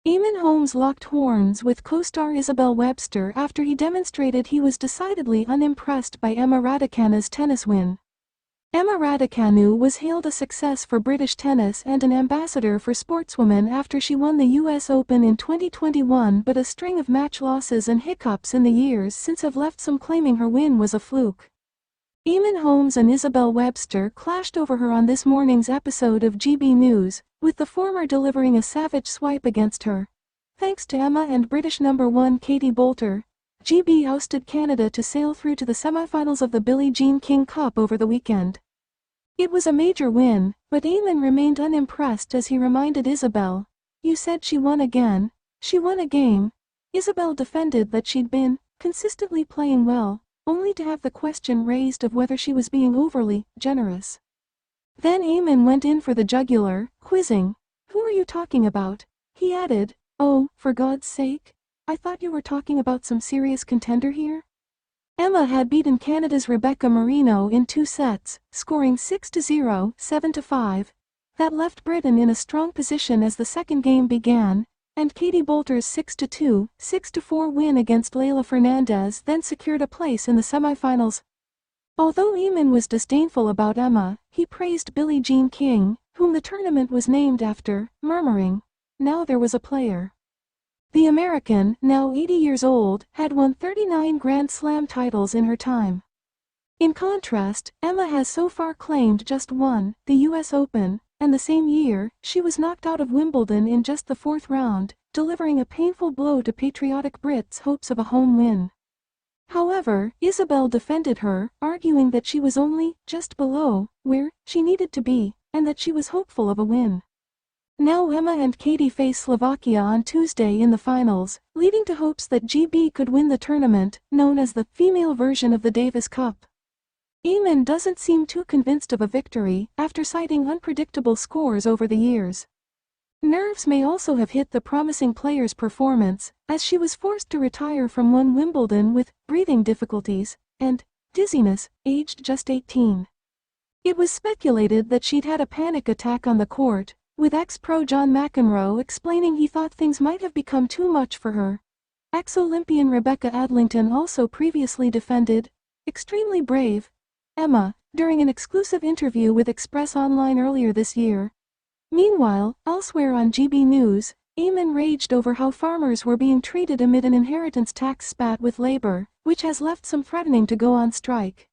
Eamonn Holmes locked horns with co-star Isabel Webster after he demonstrated he was decidedly unimpressed by Emma Raducanu's tennis win. Emma Raducanu was hailed a success for British tennis and an ambassador for sportswomen after she won the US Open in 2021, but a string of match losses and hiccups in the years since have left some claiming her win was a fluke. Eamonn Holmes and Isabel Webster clashed over her on this morning's episode of GB News, with the former delivering a savage swipe against her. Thanks to Emma and British #1 Katie Boulter, GB ousted Canada to sail through to the semi-finals of the Billie Jean King Cup over the weekend. It was a major win, but Eamonn remained unimpressed as he reminded Isabel, "You said she won again. She won a game." Isabel defended that she'd been consistently playing well, only to have the question raised of whether she was being overly generous. Then Eamonn went in for the jugular, quizzing, "Who are you talking about?" He added, "Oh, for God's sake, I thought you were talking about some serious contender here." Emma had beaten Canada's Rebecca Marino in 2 sets, scoring 6-0, 7-5. That left Britain in a strong position as the second game began, and Katie Boulter's 6-2, 6-4 win against Leylah Fernandez then secured a place in the semifinals. Although Eamonn was disdainful about Emma, he praised Billie Jean King, whom the tournament was named after, murmuring, "Now there was a player." The American, now 80 years old, had won 39 Grand Slam titles in her time. In contrast, Emma has so far claimed just one, the US Open, and the same year, she was knocked out of Wimbledon in just the 4th round, delivering a painful blow to patriotic Brits' hopes of a home win. However, Isabel defended her, arguing that she was only just below where she needed to be, and that she was hopeful of a win. Now Emma and Katie face Slovakia on Tuesday in the finals, leading to hopes that GB could win the tournament, known as the female version of the Davis Cup. Eamonn doesn't seem too convinced of a victory, after citing unpredictable scores over the years. Nerves may also have hit the promising player's performance, as she was forced to retire from one Wimbledon with breathing difficulties and dizziness, aged just 18. It was speculated that she'd had a panic attack on the court, with ex-pro John McEnroe explaining he thought things might have become too much for her. Ex-Olympian Rebecca Adlington also previously defended, "Extremely brave," Emma, during an exclusive interview with Express Online earlier this year. Meanwhile, elsewhere on GB News, Eamonn raged over how farmers were being treated amid an inheritance tax spat with Labour, which has left some threatening to go on strike.